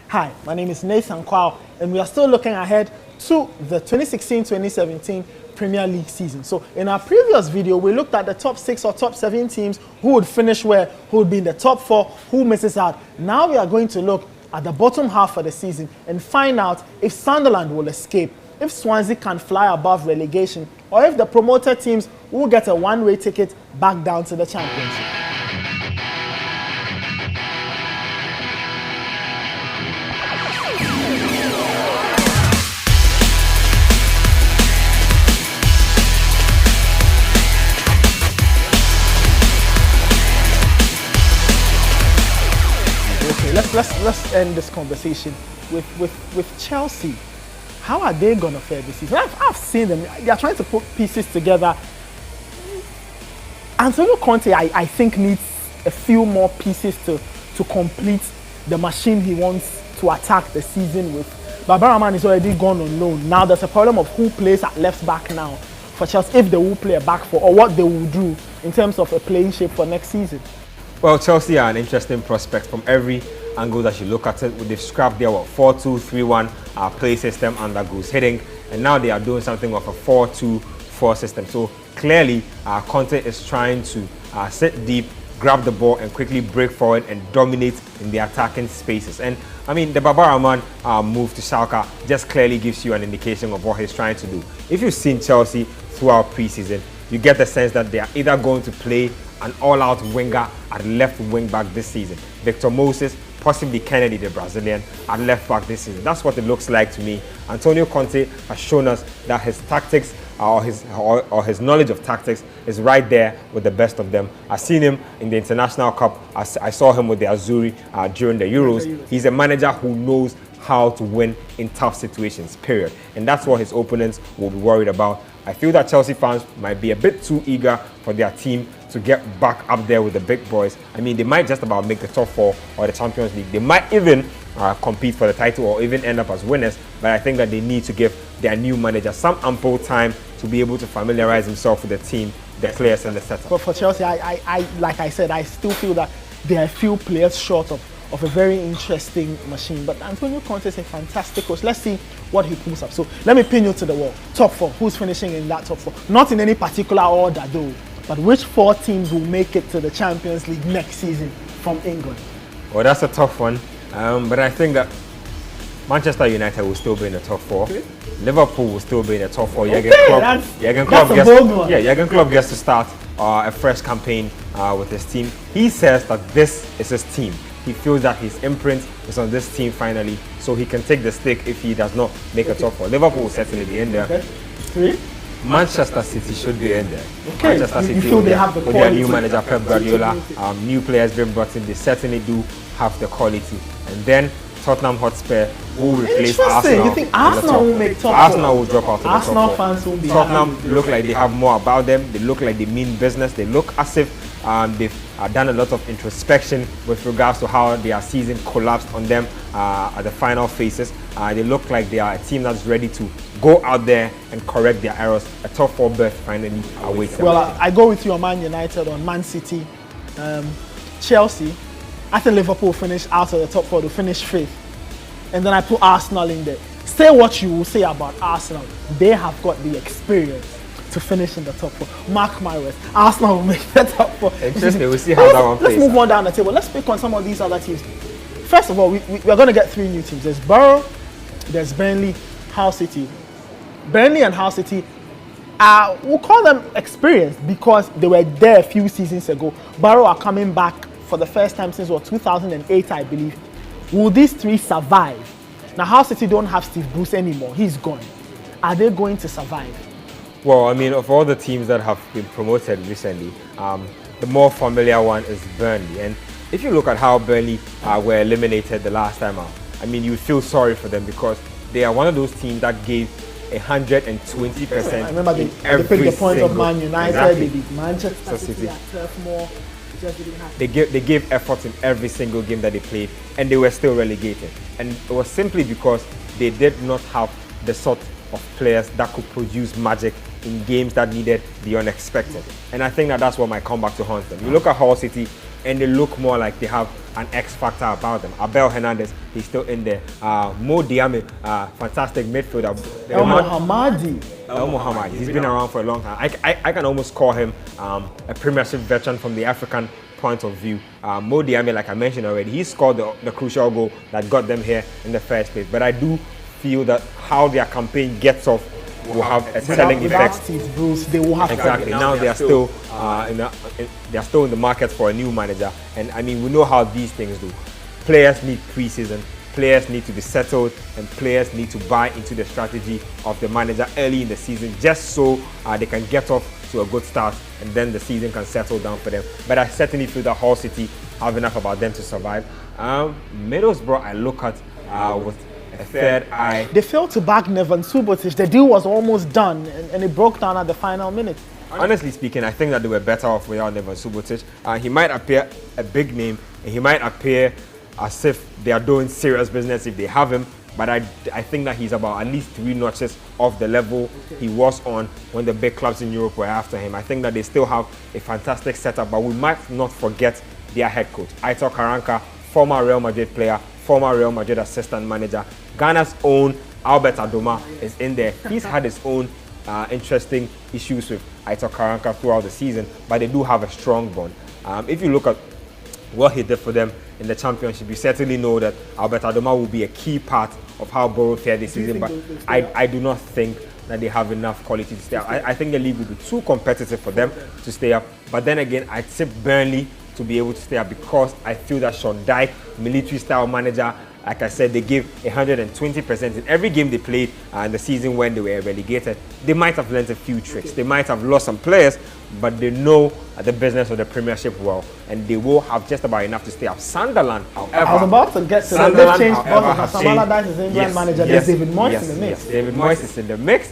Hi, my name is Nathan Quao, and we are still looking ahead to the 2016-2017 Premier League season. So in our previous video, we looked at the top 6 or top 7 teams who would finish where, who would be in the top 4, who misses out. Now we are going to look at the bottom half of the season and find out if Sunderland will escape, if Swansea can fly above relegation, or if the promoted teams will get a one-way ticket back down to the Championship. Let's end this conversation with Chelsea. How are they going to fare this season? I've seen them. They are trying to put pieces together. Antonio Conte, I think, needs a few more pieces to complete the machine he wants to attack the season with. Babaraman is already gone on loan. Now there's a problem of who plays at left back now for Chelsea, if they will play a back four, or what they will do in terms of a playing shape for next season. Well, Chelsea are an interesting prospect from every angle that you look at it. They've scrapped their 4-2-3-1 play system under Goose Hiddink, and now they are doing something of a 4-2-4 system. So clearly, Conte is trying to sit deep, grab the ball, and quickly break forward and dominate in the attacking spaces. And I mean, the Babaraman move to Schalke just clearly gives you an indication of what he's trying to do. If you've seen Chelsea throughout preseason, you get the sense that they are either going to play an all-out winger at left wing back this season. Victor Moses, possibly Kennedy, the Brazilian, at left back this season. That's what it looks like to me. Antonio Conte has shown us that his tactics or his knowledge of tactics is right there with the best of them. I've seen him in the International Cup. I saw him with the Azzurri during the Euros. He's a manager who knows how to win in tough situations, period. And that's what his opponents will be worried about. I feel that Chelsea fans might be a bit too eager for their team to get back up there with the big boys. I mean, they might just about make the top 4 or the Champions League. They might even compete for the title or even end up as winners. But I think that they need to give their new manager some ample time to be able to familiarize himself with the team, the players and the setup. But for Chelsea, I like I said, I still feel that there are a few players short of a very interesting machine. But Antonio Conte is a fantastic coach. Let's see what he pulls up. So let me pin you to the wall. Top 4. Who's finishing in that top 4? Not in any particular order though, but which 4 teams will make it to the Champions League next season from England? Well, that's a tough one. But I think that Manchester United will still be in the top 4. Okay. Liverpool will still be in the top 4. Jurgen Klopp gets to start a fresh campaign with his team. He says that this is his team. He feels that his imprint is on this team finally, so he can take the stick if he does not make a top 4. Liverpool will certainly be in there. Okay. 3. Manchester City should be in there. Okay. Manchester City you feel they have the with quality. their new manager Pep Guardiola, new players being brought in, they certainly do have the quality. And then Tottenham Hotspur will replace Arsenal. You think Arsenal will make top 4? Arsenal will drop out of the top 4. Arsenal fans will be Tottenham happy. look like they have more about them. They look like they mean business. They look as if they've done a lot of introspection with regards to how their season collapsed on them at the final phases. They look like they are a team that's ready to go out there and correct their errors. A top 4 berth finally awaits them. Well, I go with you on Man United, on Man City, Chelsea. I think Liverpool finish out of the top 4 to finish 5th. And then I put Arsenal in there. Say what you will say about Arsenal. They have got the experience to finish in the top 4. Mark my words. Arsenal will make the top 4. Interesting. We'll see how that one plays. Let's move on down the table. Let's pick on some of these other teams. First of all, we're going to get 3 new teams. There's Borough, there's Burnley, Hull City. Burnley and Hull City, we'll call them experienced because they were there a few seasons ago. Borough are coming back for the first time since 2008, I believe. Will these 3 survive? Now, Hull City don't have Steve Bruce anymore. He's gone. Are they going to survive? Well, I mean, of all the teams that have been promoted recently, the more familiar one is Burnley. And if you look at how Burnley were eliminated the last time out, I mean, you feel sorry for them because they are one of those teams that gave 120%. I remember they picked the point of Man United, exactly. They did Manchester City at Turf Moor. They gave effort in every single game that they played, and they were still relegated. And it was simply because they did not have the sort of players that could produce magic in games that needed the unexpected. And I think that that's what might come back to haunt them. You look at Hull City, and they look more like they have an X factor about them. Abel Hernandez, he's still in there. Mo Diame, fantastic midfielder. El Mohammadi. El Mohammadi, he's been around for a long time. I can almost call him a Premiership veteran from the African point of view. Mo Diame, like I mentioned already, he scored the crucial goal that got them here in the first place. But I do feel that how their campaign gets off will have a selling effect. Bruce, they will have exactly. Now they are still they are still in the market for a new manager, and I mean we know how these things do. Players need pre-season, players need to be settled, and players need to buy into the strategy of the manager early in the season, just so they can get off to a good start, and then the season can settle down for them. But I certainly feel that Hull City have enough about them to survive. Middlesbrough, I look at with a third eye. They failed to back Neven Subotic. The deal was almost done, and it broke down at the final minute. Honestly speaking, I think that they were better off without Neven Subotic. He might appear a big name, and he might appear as if they are doing serious business if they have him, but I think that he's about at least 3 notches off the level he was on when the big clubs in Europe were after him. I think that they still have a fantastic setup, but we might not forget their head coach, Aitor Karanka, former Real Madrid player, former Real Madrid assistant manager. Ghana's own Albert Adoma is in there. He's had his own interesting issues with Aitor Karanka throughout the season, but they do have a strong bond. If you look at what he did for them in the championship, you certainly know that Albert Adoma will be a key part of how Borough fared this season, but I do not think that they have enough quality to stay up. I think the league will be too competitive for them to stay up, but then again, I tip Burnley to be able to stay up because I feel that Sean Dyche, military-style manager, like I said, they gave 120% in every game they played in the season when they were relegated. They might have learned a few tricks. They might have lost some players, but they know the business of the Premiership well, and they will have just about enough to stay up. Sunderland, however, I was about to get to that. They've changed because Sam Allardyce is England manager. There's David Moyes in the mix. Yes, David Moyes is in the mix.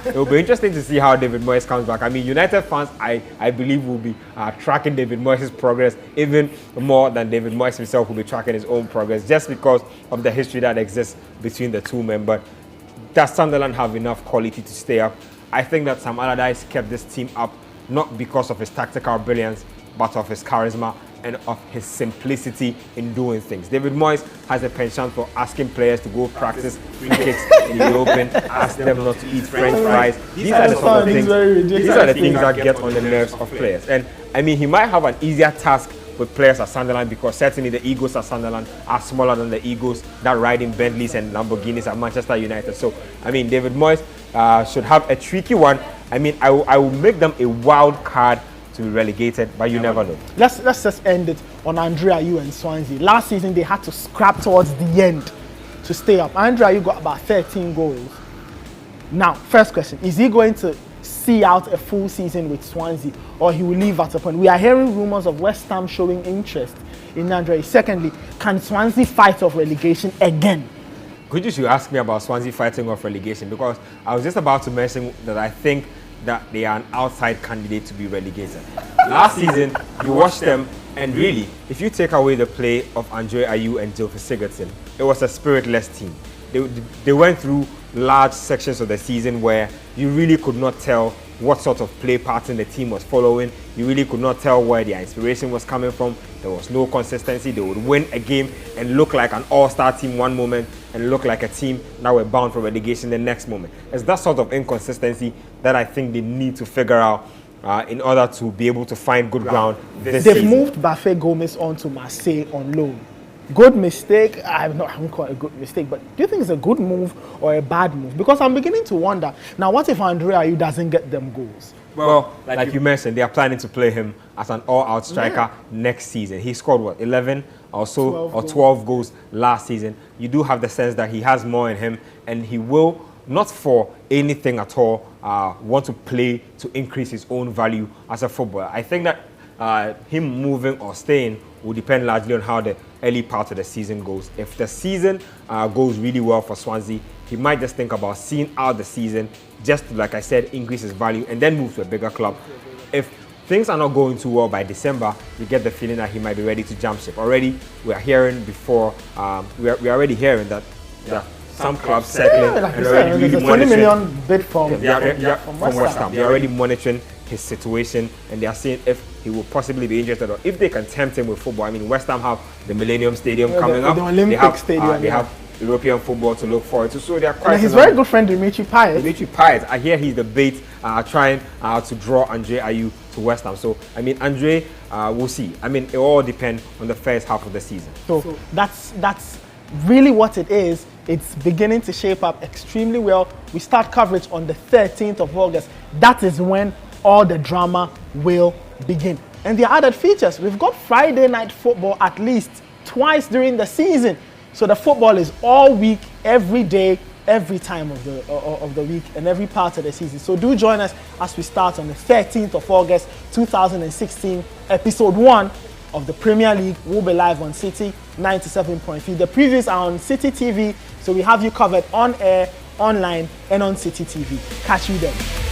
It will be interesting to see how David Moyes comes back. I mean, United fans, I believe, will be tracking David Moyes' progress even more than David Moyes himself will be tracking his own progress, just because of the history that exists between the two men. But does Sunderland have enough quality to stay up? I think that Sam Allardyce kept this team up not because of his tactical brilliance, but of his charisma and of his simplicity in doing things. David Moyes has a penchant for asking players to go practice free kicks in the open, ask them not to eat French fries. These are the sort of things. These are the things that get on the nerves of players. And I mean, he might have an easier task with players at Sunderland because certainly the egos at Sunderland are smaller than the egos that ride in Bentleys and Lamborghinis at Manchester United. So, I mean, David Moyes should have a tricky one. I mean, I will make them a wild card to be relegated, but you never know. Let's just end it on Andrea Ayew and Swansea. Last season, they had to scrap towards the end to stay up. Andrea Ayew got about 13 goals. Now, first question, is he going to see out a full season with Swansea, or he will leave at a point? We are hearing rumours of West Ham showing interest in Andrea. Secondly, can Swansea fight off relegation again? Could you should ask me about Swansea fighting off relegation, because I was just about to mention that I think that they are an outside candidate to be relegated. Last season, you watched them, and really, if you take away the play of Andrea Ayew and Gylfi Sigurdsson, it was a spiritless team. They went through large sections of the season where you really could not tell what sort of play pattern the team was following. You really could not tell where their inspiration was coming from. There was no consistency. They would win a game and look like an all-star team one moment and look like a team that were bound for relegation the next moment. It's that sort of inconsistency that I think they need to figure out in order to be able to find good ground this They've season. moved Bafé Gomez on to Marseille on loan. Good mistake. I wouldn't call it a good mistake, but do you think it's a good move or a bad move? Because I'm beginning to wonder, now what if Andrea Ayew doesn't get them goals? Well, like you mentioned, they are planning to play him as an all-out striker next season. He scored, what, 11 or so, 12 goals last season. You do have the sense that he has more in him, and he will, not for anything at all, want to play to increase his own value as a footballer. I think that him moving or staying will depend largely on how the early part of the season goes. If the season goes really well for Swansea, he might just think about seeing out the season, just to, like I said, increase his value and then move to a bigger club. If things are not going too well by December, you get the feeling that he might be ready to jump ship. Already, we are hearing before, we are already hearing that some clubs settling like and already there's a 20 million bid from West Ham. They're already monitoring his situation, and they are seeing if he will possibly be interested or if they can tempt him with football. I mean, West Ham have the Millennium Stadium coming up. The Olympic Stadium. They have European football to look forward to, so they are quite. And his very good friend Dimitri Payet. I hear he's the bait, trying to draw Andre Ayew to West Ham. So I mean, Andre, we'll see. I mean, it all depends on the first half of the season. So that's really what it is. It's beginning to shape up extremely well. We start coverage on the 13th of August. That is when all the drama will begin. And the added features, we've got Friday night football at least twice during the season. So the football is all week, every day, every time of the week and every part of the season. So do join us as we start on the 13th of August 2016, episode 1 of the Premier League. Will be live on Citi 97.3. The previews are on Citi TV, so we have you covered on air, online, and on Citi TV. Catch you then.